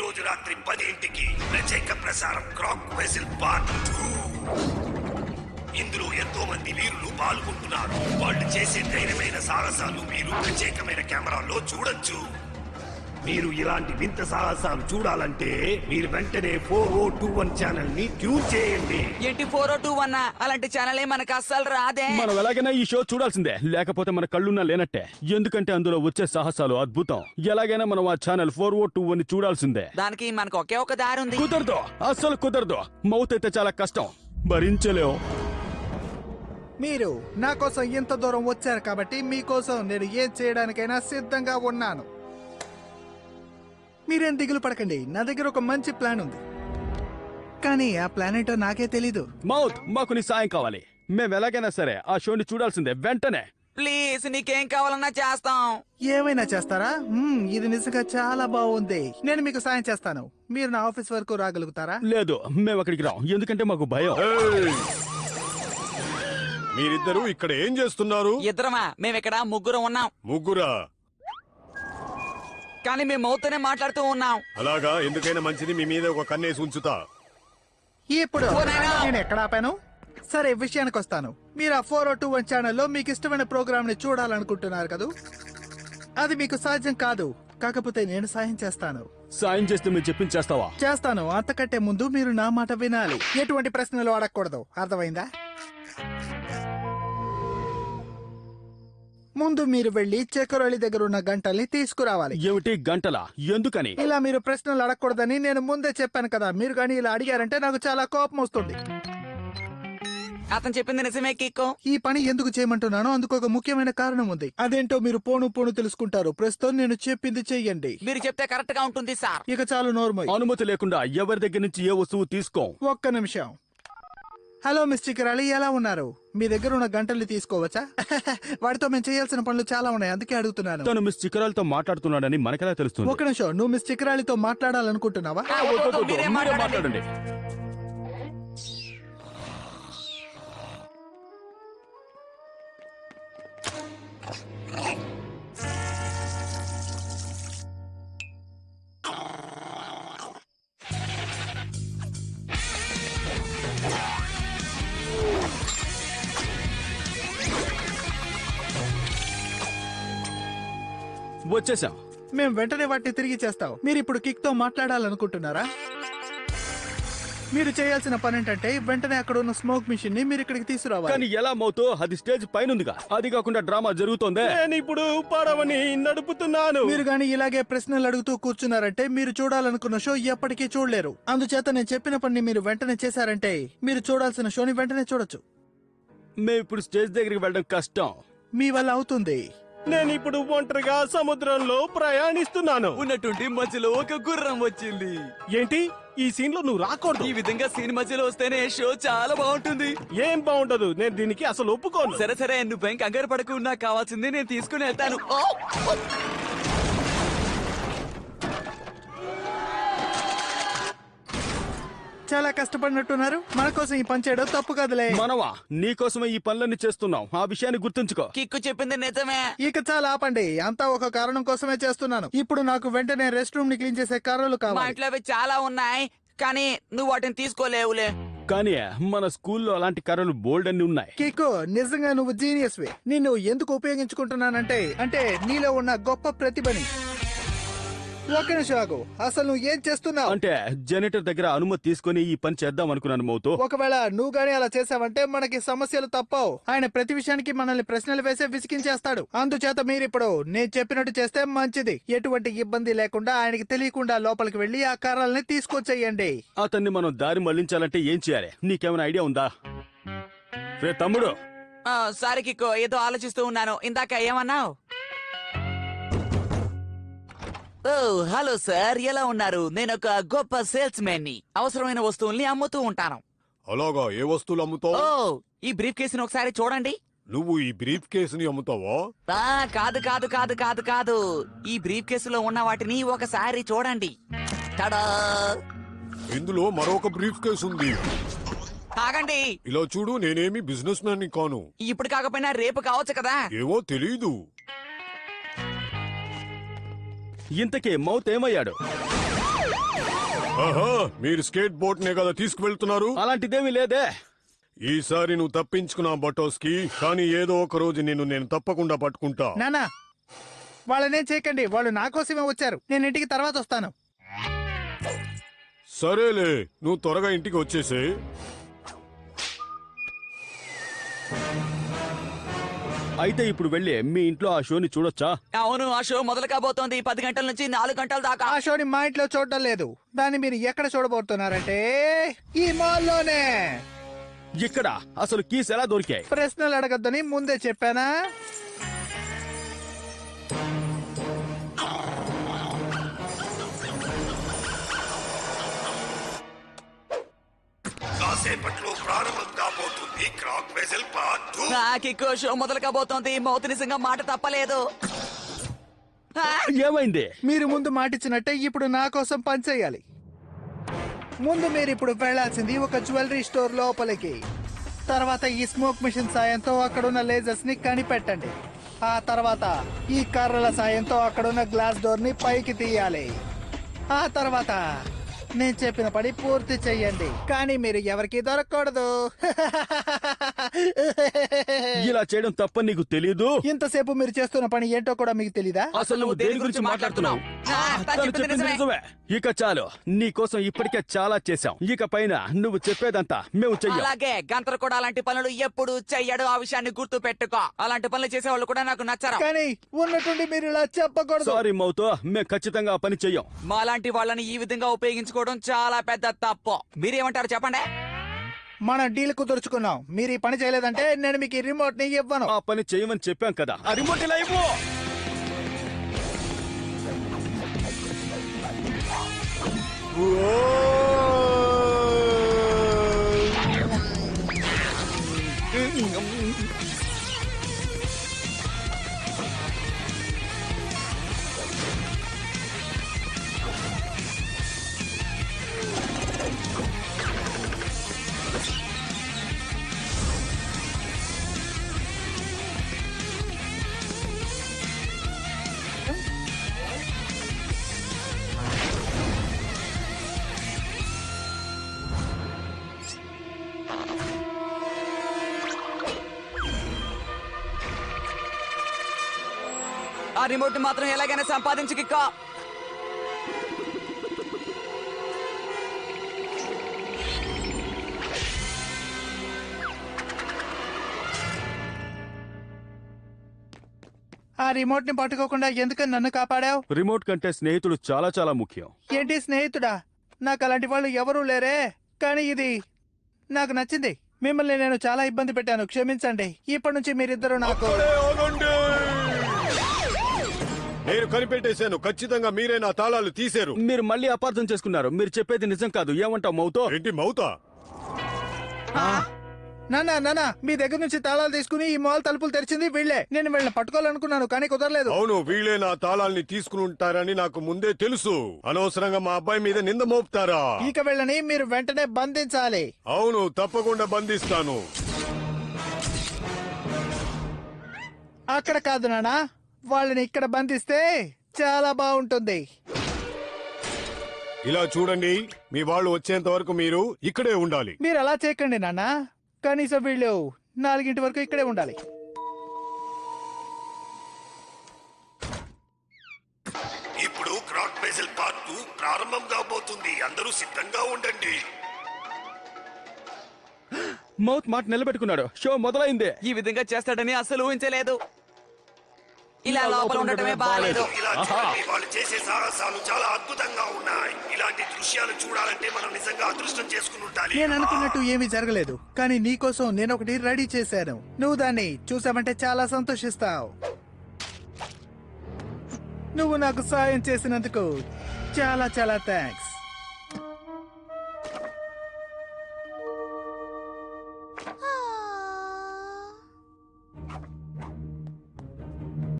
రోజు రాత్రి 10 ప్రత్యేక ప్రసారం క్రాక్ వెసిల్ పార్ట్ 2. ఇందులో ఎంతో మంది వీరులు పాల్గొంటున్నారు. వాళ్ళు చేసే ధైర్యమైన సాహసాలు మీరు ప్రత్యేకమైన కెమెరాలో చూడొచ్చు. మీరు ఇలాంటి వింత సాహసాలు చూడాలంటే మీరు వెంటనే 4021 ఛానల్ ని ట్యూన్ చేయండి. ఏంటి 4021? అలాంటి ఛానల్ మనకు అస్సలు రాదే. మనం ఎలాగైనా ఈ షో చూడాల్సిందే, లేకపోతే మన కళ్ళున్నా లేనట్టే. ఎందుకంటే అందులో వచ్చే సాహసాలు అద్భుతం. ఎలాగైనా మనం ఆ ఛానల్ 4021 చూడాల్సిందే. దానికి మనకు ఒకే ఒక దారి ఉంది. కుదరదు, అస్సలు కుదరదు. మౌత్ అయితే చాలా కష్టం, భరించలేం. మీరు నా కోసం ఇంత దూరం వచ్చారు కాబట్టి మీకోసం నేను ఏం చేయడానికైనా సిద్ధంగా ఉన్నాను. మీరేం దిగులు పడకండి, నా దగ్గర ఒక మంచి ప్లాన్ ఉంది. కానీ ఆ ప్లాన్ ఏంటో నాకే తెలీదు. మౌత్, మాకు నీ సాయం కావాలి. మేము ఎలాగైనా సరే ఆ షోని చూడాల్సిందే వెంటనే. ప్లీజ్, నీకేం కావాలన్నా చేస్తాం. ఏమైనా చేస్తారా? ఇది నిజంగా చాలా బాగుంది. నేను మీకు సాయం చేస్తాను. మీరు నా ఆఫీస్ వరకు రాగలుగుతారా? లేదు, మేము అక్కడికి రాం, ఎందుకంటే మాకు భయం. మీరిద్దరూ ఇక్కడ ఏం చేస్తున్నారు? ఇద్దరమా? మేము ఇక్కడ ముగ్గురు ఉన్నాం. ముగ్గురా? కానీ మేము మౌత్తోనే మాట్లాడుతూ ఉన్నాం. అలాగా? ఎందుకైనా మంచిది, మీ మీద ఒక కన్నేసి ఉంచుతా. ఇప్పుడు ఓ నాయనా! నేను ఎక్కడ ఆపాను? సరే, విషయానికి వస్తాను. మీరు ఆ 4021 ఛానల్లో మీకు ఇష్టమైన ప్రోగ్రామ్ ని చూడాలనుకుంటున్నారు కదూ? అది మీకు సాధ్యం కాదు. కాకపోతే నేను సాయం చేస్తాను. సాయం చేస్తే మీరు చెప్పింది చేస్తావా? చేస్తాను. అంతకంటే ముందు మీరు నా మాట వినాలి. ఎటువంటి ప్రశ్నలు అడగకూడదు, అర్థమైందా? ముందు మీరు వెళ్లి చక్రవళి దగ్గర ఉన్న గంటల్ని తీసుకురావాలి. ఏమిటి గంటలా? ఎందుకని? ఇలా మీరు ప్రశ్నలు అడగకూడదని నేను ముందే చెప్పాను కదా. మీరు కానీ ఇలా అడిగారంటే నాకు చాలా కోపం వస్తుంది. అతను చెప్పింది నిజమే కిక్కు. ఈ పని ఎందుకు చేయమంటున్నానో అందుకు ఒక ముఖ్యమైన కారణం ఉంది. అదేంటో మీరు పోను తెలుసుకుంటారు. ప్రస్తుతం నేను చెప్పింది చెయ్యండి. మీరు చెప్తే కరెక్ట్ గా ఉంటుంది సార్. ఇక చాలు, నోర్మోయ్. అనుమతి లేకుండా ఎవరి దగ్గర నుంచి ఏ వస్తువు తీసుకో. ఒక్క నిమిషం. హలో మిస్టర్ కిరాళి, ఎలా ఉన్నారు? మీ దగ్గర ఉన్న గంటల్ని తీసుకోవచ్చా? వాటితో మేము చేయాల్సిన పనులు చాలా ఉన్నాయి, అందుకే అడుగుతున్నాను. తను మిస్ చికరాలతో మాట్లాడుతున్నాడని మనకెలా తెలుస్తుంది? ఒక నిమిషం, నువ్వు మిస్ చికరాళితో మాట్లాడాలనుకుంటున్నావా? మీరే మీరే మాట్లాడండి. మాట్లాడండి. వచ్చేసాం. మేము వెంటనే వాటిని తిరిగి చేస్తాం. మీరు ఇప్పుడు కిక్ తో మాట్లాడాలనుకుంటున్నారా? మీరు చేయాల్సిన పని ఏంటంటే వెంటనే అక్కడ ఉన్న స్మోక్ మిషన్ ని మీరు ఇక్కడికి తీసుకురావాలి. కానీ ఎలా మౌతో? అది స్టేజ్ పైన ఉందిగా. అది కాకుండా డ్రామా జరుగుతోంది. నేను ఇప్పుడు పడవని నడుపుతున్నాను. మీరు గానీ ఇలాగే ప్రశ్నలు అడుగుతూ కూర్చున్నారంటే మీరు చూడాలనుకున్న షో ఎప్పటికీ చూడలేరు. అందుచేత నేను చెప్పిన పని మీరు వెంటనే చేశారంటే మీరు చూడాల్సిన షోని వెంటనే చూడొచ్చు. మేము ఇప్పుడు స్టేజ్ దగ్గరికి వెళ్ళడం కష్టం. మీ వల్ల అవుతుంది. నేను ఇప్పుడు ఒంటరిగా సముద్రంలో ప్రయాణిస్తున్నాను. ఉన్నట్టుండి మధ్యలో ఒక గుర్రం వచ్చింది. ఏంటి? ఈ సీన్ లో నువ్వు రాకూడదు. ఈ విధంగా సీన్ మధ్యలో వస్తేనే షో చాలా బాగుంటుంది. ఏం బాగుంటదు, నేను దీనికి అసలు ఒప్పుకోను. సరే సరే, నువ్వేం కంగారు పడకు. నాకు కావాల్సింది నేను తీసుకుని వెళ్తాను. చాలా కష్టపడినట్టున్నారు. మన కోసం ఈ పని చేయడం తప్పు కదలే. మనవా, నీకోసమే ఈ పనులన్నీ చేస్తున్నాం. ఆ విషయాన్ని గుర్తుంచుకో. కిక్కు చెప్పింది నిజమే. ఇక చాలా ఆపండి. అంతా ఒక కారణం కోసమే చేస్తున్నాను. ఇప్పుడు నాకు వెంటనే రెస్ట్ రూమ్ ని క్లీన్ చేసే కర్రలు మా కావాలి. ఇంట్లో అవి చాలా ఉన్నాయి, కానీ నువ్వు వాటిని తీసుకోలేవులే. కానీ మన స్కూల్లో అలాంటి కర్రలు బోల్డ్ అన్ని ఉన్నాయి. కిక్కు, నిజంగా నువ్వు జీనియస్ వే. నిన్ను ఎందుకు ఉపయోగించుకుంటున్నానంటే నీలో ఉన్న గొప్ప ప్రతిభని. ఒక్క నిమిషం ఆగు. అసలు నువ్వు ఏం చేస్తున్నావు? అంటే జనరేటర్ దగ్గర అనుమతి తీసుకుని ఈ పని చేద్దాం అనుకున్నాను మౌతో. ఒకవేళ నువ్వు గానీ అలా చేసావంటే మనకి సమస్యలు తప్పవు. ఆయన ప్రతి విషయానికి మనల్ని ప్రశ్నలు వేసే విసిగించేస్తాడు. అందుచేత మీరిప్పుడు నేను చెప్పినట్టు చేస్తే మంచిది. ఎటువంటి ఇబ్బంది లేకుండా ఆయనకి తెలియకుండా లోపలికి వెళ్లి ఆ కర్రల్ని తీసుకొచ్చేయండి. అతన్ని మనం దారి మళ్లించాలంటే ఏం చేయాలి? నీకేమైనా ఐడియా ఉందా? రే తమ్ముడు. సారీ కిక్కు, ఏదో ఆలోచిస్తూ ఉన్నాను. ఇందాక ఏమన్నావు? ఓ హలో సార్, ఎలా ఉన్నారు? నేను ఒక గొప్ప సేల్స్ మ్యాన్ ని. అవసరమైన వస్తువుల్ని అమ్ముతూ ఉంటాను. అలాగా? ఏ వస్తువులు అమ్ముతావు? ఓ, ఈ బ్రీఫ్ కేసుని ఒకసారి చూడండి. నువ్వు ఈ బ్రీఫ్ కేసుని అమ్ముతావా? కాదు కాదు కాదు కాదు కాదు, ఈ బ్రీఫ్ కేసులో ఉన్న వాటిని ఒకసారి చూడండి. తడా! ఇందులో మరొక బ్రీఫ్ కేసు ఉంది. ఆగండి. ఇలా చూడు, నేనేమి బిజినెస్ మ్యాన్ ని కాను. ఇప్పుడు కాకపోయినా రేపు కావచ్చు కదా. ఏమో తెలీదు. ఇంతకీ మౌత్ ఏమయ్యాడు? ఆహా, మీరు స్కేట్ బోట్ నే కదా తీసుకువెళ్తున్నారు. అలాంటిదేమీ లేదే. ఈసారి నువ్వు తప్పించుకున్నా బటోస్కి, కానీ ఏదో ఒక రోజు నేను తప్పకుండా పట్టుకుంటా. నానా వాళ్ళనేం చేయకండి, వాళ్ళు నా కోసమే వచ్చారు. నేను ఇంటికి తర్వాత వస్తాను. సరేలే, నువ్వు త్వరగా ఇంటికి వచ్చేసే. అయితే ఇప్పుడు వెళ్ళి మీ ఇంట్లో ఆ షోని చూడొచ్చా? అవును, ఆ షో మొదలు కాబోతోంది. 10 గంటల నుంచి 4 గంటల దాకా. ఆ షోని మా ఇంట్లో చూడటం లేదు. దాన్ని మీరు ఎక్కడ చూడబోతున్నారంటే ఈ మాల్లోనే. ఇక్కడ అసలు కీస్ ఎలా దొరికాయి? ప్రశ్నలు అడగద్దని ముందే చెప్పానా? కాసేపట్లో ప్రారంభం కాబోతుంది crack vessel part 2. Kick, show మొదలు కాబోతోంది. మౌత్ నిజంగా మాట తప్పలేదు. ఆ, ఏమైంది? మీరు ముందు మాటిచ్చినట్టే ఇప్పుడు నా కోసం పని చేయాలి. ముందు మీరు ఇప్పుడు వెళ్లాల్సింది ఒక జ్యువెలరీ స్టోర్ లోపలికి. తర్వాత ఈ స్మోక్ మిషన్ సాయంతో అక్కడున్న లేజర్స్ ని కనిపెట్టండి. ఆ తర్వాత ఈ కర్రల సాయంతో అక్కడున్న గ్లాస్ డోర్ ని పైకి తీయాలి. ఆ తర్వాత నేను చెప్పిన పని పూర్తి చెయ్యండి, కానీ మీరు ఎవరికి దొరకకూడదు. ఇలా చేయడం తప్పని నీకు తెలీదు? ఇంతసేపు మీరు చేస్తున్న పని ఏంటో కూడా మీకు తెలీదా? అసలు నువ్వు దేని గురించి మాట్లాడుతున్నావు? తను చెప్పింది నిజమే. ఇక చాలు, నీ కోసం ఇప్పటికే చాలా చేశాం. ఇక పైన నువ్వు చెప్పేదంతా మేము చెయ్యం. అలాగే గంతరు కూడా అలాంటి పనులు ఎప్పుడు చెయ్యడు. ఆ విషయాన్ని గుర్తు పెట్టుకో. అలాంటి పనులు చేసేవాళ్ళు కూడా నాకు నచ్చరు. కానీ ఉన్నట్టుండి మీరు ఇలా చెప్పకూడదు. సారీ మౌతో, మేము ఖచ్చితంగా ఆ పని చెయ్యం. మాలాంటి వాళ్ళని ఈ విధంగా ఉపయోగించుకోవడం చాలా పెద్ద తప్పు. మీరేమంటారు చెప్పండి? మనం డీల్ కుదుర్చుకున్నాం. మీరు ఈ పని చేయలేదంటే నేను మీకు ఈ రిమోట్ ని ఇవ్వను. ఆ పని చేయమని చెప్పాం కదా. ఆ రిమోట్ ఇలా ఇవ్వు. ఆ రిమోట్ మాత్రం ఎలాగైనా సంపాదించి కిక్కో. ఆ రిమోట్ ని పట్టుకోకుండా ఎందుకని నన్ను కాపాడావు? రిమోట్ కంటే స్నేహితుడు చాలా చాలా ముఖ్యం. ఏంటి స్నేహితుడా? నాకు అలాంటి వాళ్ళు ఎవరూ లేరే. కానీ ఇది నాకు నచ్చింది. మిమ్మల్ని నేను చాలా ఇబ్బంది పెట్టాను, క్షమించండి. ఇప్పటి నుంచి మీరిద్దరు నాకు అక్కడే ఆగండి. నేను కనిపెట్టేశాను. ఖచ్చితంగా మీరే నా తాళాలు తీశారు. మీరు మళ్ళీ అపార్థం చేసుకున్నారు. మీరు చెప్పేది నిజం కాదు. ఏమంటావు మౌతో? ఏంటి మౌతా? నానా మీ దగ్గర నుంచి తాళాలు తీసుకుని ఈ మాల్ తలుపులు తెరిచింది వీళ్ళే. నేను వీళ్ళని పట్టుకోవాలనుకున్నాను కానీ కుదరలేదు. అవును, వీళ్ళే నా తాళాల్ని తీసుకుని ఉంటారని నాకు ముందే తెలుసు. అనవసరంగా మా అబ్బాయి మీద నింద మోపుతారా? ఇక వీళ్ళని మీరు వెంటనే బంధించాలి. అవును, తప్పకుండా బంధిస్తాను. అక్కడ కాదు నానా, వాళ్ళని ఇక్కడ బంధిస్తే చాలా బాగుంటుంది. ఇలా చూడండి, మీ వాళ్ళు వచ్చేంత వరకు మీరు ఇక్కడే ఉండాలి. మీరు అలా చేయకండి నాన్న. కనీసం వీళ్ళు 4 వరకు ఇక్కడే ఉండాలి. ఇప్పుడు క్రాక్ వెజల్ పార్ట్ 2 ప్రారంభం కాబోతుంది. అందరూ సిద్ధంగా ఉండండి. మౌత్ మాట నిలబెట్టుకున్నాడు. షో మొదలైంది. ఈ విధంగా చేస్తాడని అసలు ఊహించలేదు. ఇలా లోపల ఉండటమే బాగాలేదు. ఇలా చూడండి, వాళ్ళు చేసే సాహసాలు చాలా అద్భుతంగా ఉన్నాయి. ఇలాంటి దృశ్యాలు చూడాలంటే మనం నిజంగా అదృష్టం చేసుకుని ఉండాలి. నేను అనుకున్నట్టు ఏమీ జరగలేదు, కానీ నీకోసం నేను ఒకటి రెడీ చేశాను. నువ్వు దాన్ని చూసామంటే చాలా సంతోషిస్తావు. నువ్వు నాకు సాయం చేసినందుకు చాలా చాలా థ్యాంక్స్.